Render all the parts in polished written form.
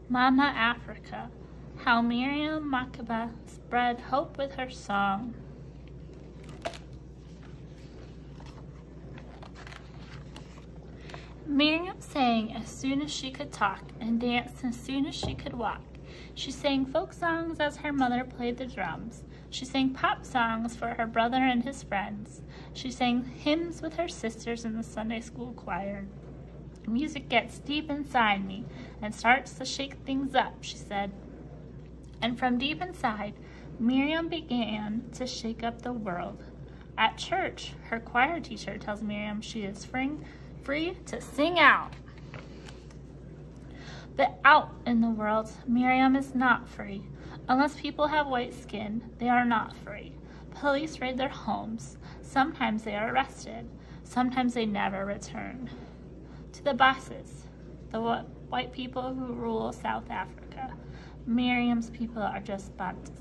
Mama Africa, how Miriam Makeba spread hope with her song. Miriam sang as soon as she could talk and danced as soon as she could walk. She sang folk songs as her mother played the drums. She sang pop songs for her brother and his friends. She sang hymns with her sisters in the Sunday school choir. Music gets deep inside me and starts to shake things up, she said. And from deep inside, Miriam began to shake up the world. At church, her choir teacher tells Miriam she is free to sing out. But out in the world, Miriam is not free. Unless people have white skin, they are not free. Police raid their homes. Sometimes they are arrested. Sometimes they never return. To the bosses, the white people who rule South Africa, Miriam's people are just Bantus.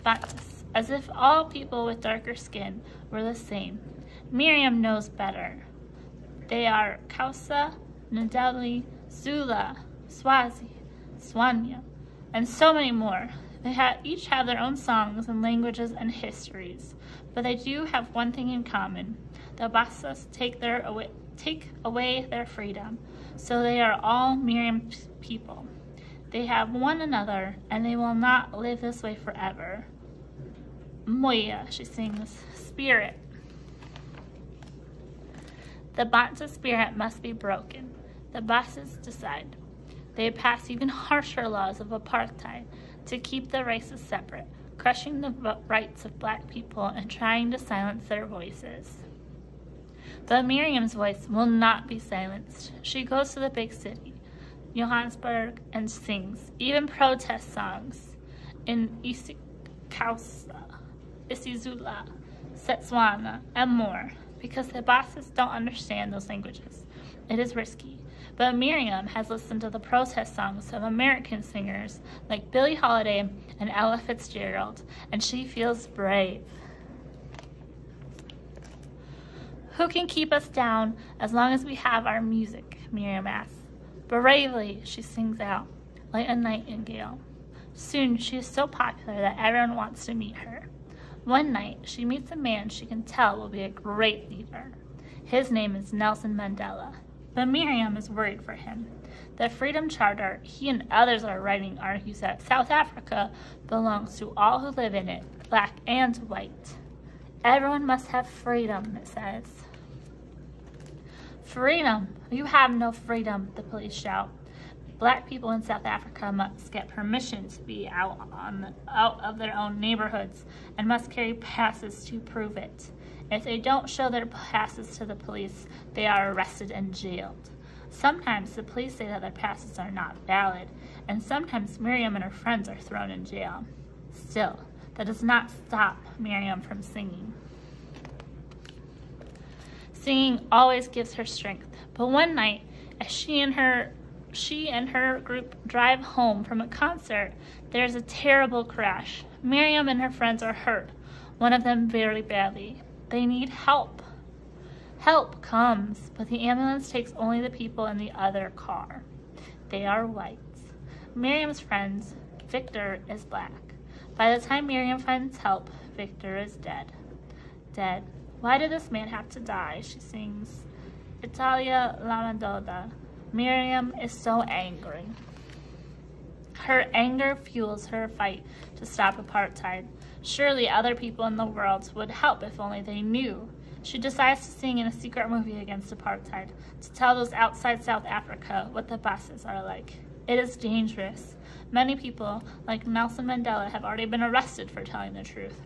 Bantus, as if all people with darker skin were the same. Miriam knows better. They are Xhosa, Ndebele, Zulu, Swazi, Tswana, and so many more. They each have their own songs and languages and histories, but they do have one thing in common. The Basas take away their freedom, so they are all Miriam's people. They have one another, and they will not live this way forever. Moya, she sings, spirit. The Bantu spirit must be broken. The Basas decide. They pass even harsher laws of apartheid to keep the races separate, crushing the rights of black people and trying to silence their voices. But Miriam's voice will not be silenced. She goes to the big city, Johannesburg, and sings, even protest songs in isiXhosa, isiZulu, Setswana, and more, because the bosses don't understand those languages. It is risky. But Miriam has listened to the protest songs of American singers like Billie Holiday and Ella Fitzgerald, and she feels brave. Who can keep us down as long as we have our music? Miriam asks. Bravely, she sings out, like a nightingale. Soon she is so popular that everyone wants to meet her. One night, she meets a man she can tell will be a great leader. His name is Nelson Mandela, but Miriam is worried for him. The Freedom Charter he and others are writing argues that South Africa belongs to all who live in it, black and white. Everyone must have freedom, it says. Freedom! You have no freedom, the police shout. Black people in South Africa must get permission to be out of their own neighborhoods and must carry passes to prove it. If they don't show their passes to the police, they are arrested and jailed. Sometimes the police say that their passes are not valid, and sometimes Miriam and her friends are thrown in jail. Still, that does not stop Miriam from singing. Singing always gives her strength, but one night, as she and her group drive home from a concert, there's a terrible crash. Miriam and her friends are hurt, one of them very badly. They need help. Help comes, but the ambulance takes only the people in the other car. They are whites. Miriam's friends, Victor, is black. By the time Miriam finds help, Victor is dead. Dead. Why did this man have to die? She sings, Italia Lamandoda. Miriam is so angry. Her anger fuels her fight to stop apartheid. Surely other people in the world would help if only they knew. She decides to sing in a secret movie against apartheid, to tell those outside South Africa what the buses are like. It is dangerous. Many people, like Nelson Mandela, have already been arrested for telling the truth.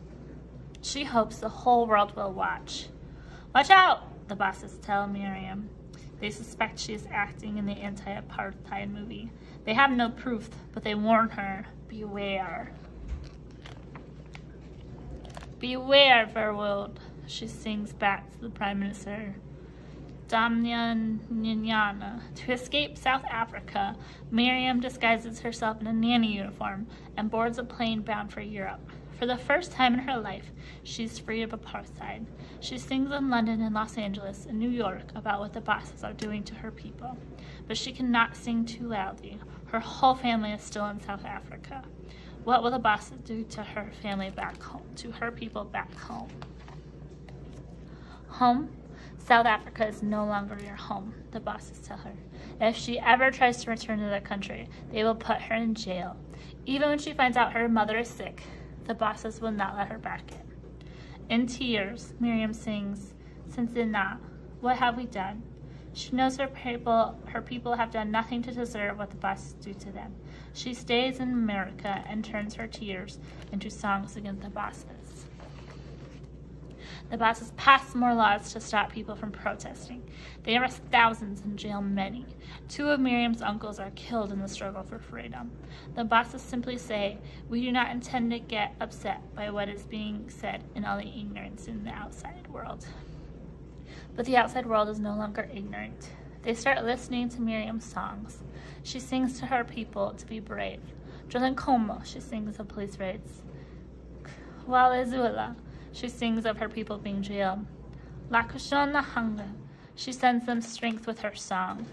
She hopes the whole world will watch. Watch out, the bosses tell Miriam. They suspect she is acting in the anti-apartheid movie. They have no proof, but they warn her, beware. Beware, Verwoerd, she sings back to the Prime Minister. Damnya Nyanyana. To escape South Africa, Miriam disguises herself in a nanny uniform and boards a plane bound for Europe. For the first time in her life, she's free of apartheid. She sings in London and Los Angeles and New York about what the bosses are doing to her people. But she cannot sing too loudly. Her whole family is still in South Africa. What will the bosses do to her family back home, to her people back home? Home? South Africa is no longer your home, the bosses tell her. If she ever tries to return to the country, they will put her in jail. Even when she finds out her mother is sick, the bosses will not let her back in. In tears, Miriam sings, "Sinsina, what have we done?" She knows her people have done nothing to deserve what the bosses do to them. She stays in America and turns her tears into songs against the bosses. The bosses pass more laws to stop people from protesting. They arrest thousands and jail many. 2 of Miriam's uncles are killed in the struggle for freedom. The bosses simply say, "We do not intend to get upset by what is being said in all the ignorance in the outside world." But the outside world is no longer ignorant. They start listening to Miriam's songs. She sings to her people to be brave. Jolenkomo, she sings of police raids. Walezula, she sings of her people being jailed. Lakushona hunger, she sends them strength with her song.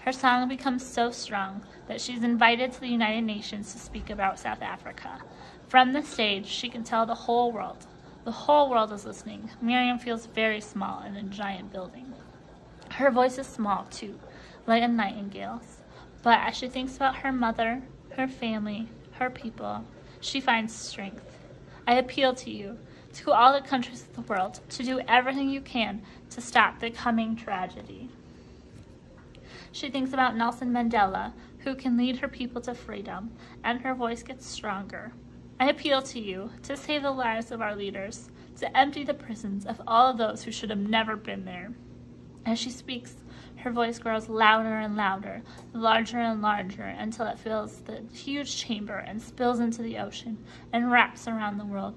Her song becomes so strong that she's invited to the United Nations to speak about South Africa. From the stage, she can tell the whole world. The whole world is listening. Miriam feels very small in a giant building. Her voice is small, too, like a nightingale's. But as she thinks about her mother, her family, her people, she finds strength. I appeal to you, to all the countries of the world, to do everything you can to stop the coming tragedy. She thinks about Nelson Mandela, who can lead her people to freedom, and her voice gets stronger. I appeal to you to save the lives of our leaders, to empty the prisons of all of those who should have never been there. As she speaks, her voice grows louder and louder, larger and larger, until it fills the huge chamber and spills into the ocean and wraps around the world.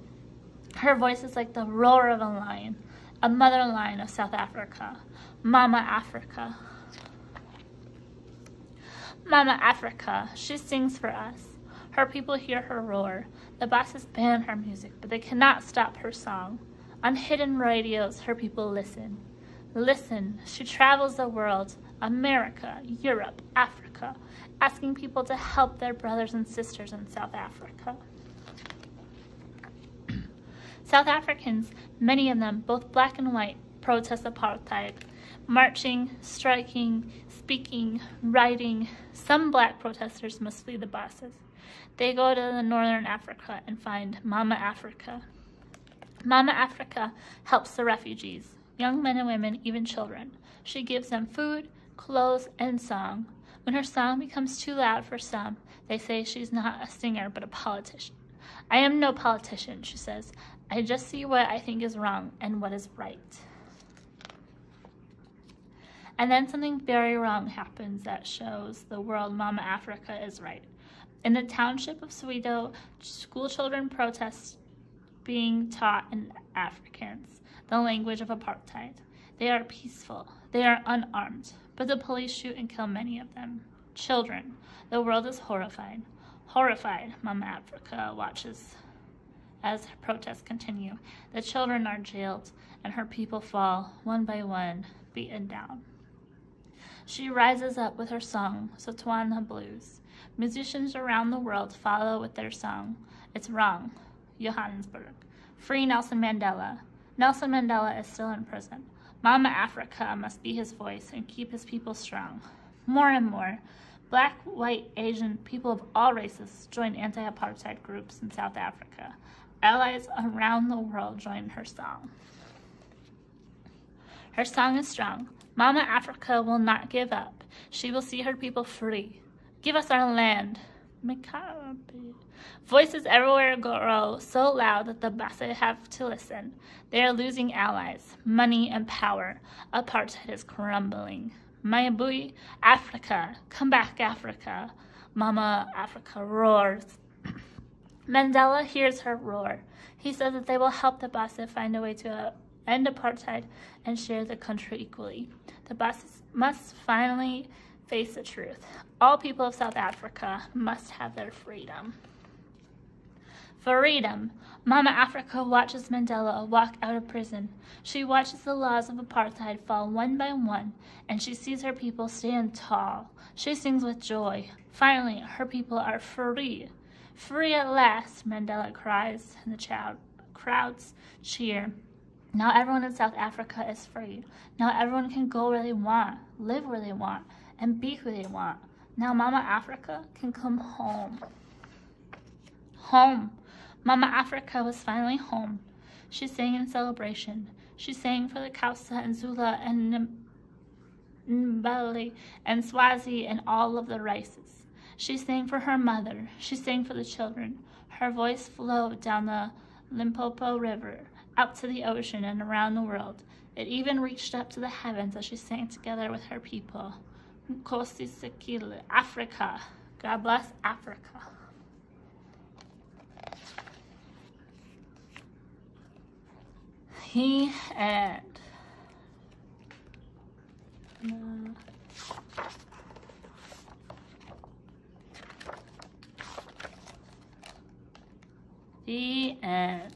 Her voice is like the roar of a lion, a mother lion of South Africa. Mama Africa. Mama Africa, she sings for us. Her people hear her roar. The bosses ban her music, but they cannot stop her song. On hidden radios, her people listen. Listen, she travels the world, America, Europe, Africa, asking people to help their brothers and sisters in South Africa. South Africans, many of them, both black and white, protest apartheid. Marching, striking, speaking, writing. Some black protesters must flee the bosses. They go to the northern Africa and find Mama Africa. Mama Africa helps the refugees, young men and women, even children. She gives them food, clothes, and song. When her song becomes too loud for some, they say she's not a singer but a politician. I am no politician, she says. I just see what I think is wrong and what is right. And then something very wrong happens that shows the world Mama Africa is right. In the township of Soweto, school children protest being taught in Afrikaans, the language of apartheid. They are peaceful. They are unarmed, but the police shoot and kill many of them. Children. The world is horrified. Horrified, Mama Africa watches as protests continue. The children are jailed, and her people fall, one by one, beaten down. She rises up with her song, Setswana Blues. Musicians around the world follow with their song. It's wrong. Johannesburg. Free Nelson Mandela. Nelson Mandela is still in prison. Mama Africa must be his voice and keep his people strong. More and more, black, white, Asian, people of all races join anti-apartheid groups in South Africa. Allies around the world join her song. Her song is strong. Mama Africa will not give up. She will see her people free. Give us our land. Makeba. Voices everywhere grow so loud that the Basa have to listen. They are losing allies, money, and power. Apartheid is crumbling. Mayabui, Africa. Come back, Africa. Mama Africa roars. Mandela hears her roar. He says that they will help the Basa find a way to end apartheid and share the country equally. The Basa must finally face the truth. All people of South Africa must have their freedom. Freedom! Mama Africa watches Mandela walk out of prison. She watches the laws of apartheid fall one by one, and she sees her people stand tall. She sings with joy. Finally, her people are free. Free at last, Mandela cries, and the crowds cheer. Now everyone in South Africa is free. Now everyone can go where they want, live where they want, and be who they want. Now Mama Africa can come home. Home. Mama Africa was finally home. She sang in celebration. She sang for the Xhosa and Zulu and Mbali and Swazi and all of the races. She sang for her mother. She sang for the children. Her voice flowed down the Limpopo River, out to the ocean and around the world. It even reached up to the heavens as she sang together with her people. Nkosi Sikelel, Africa. God bless Africa. The end. The end.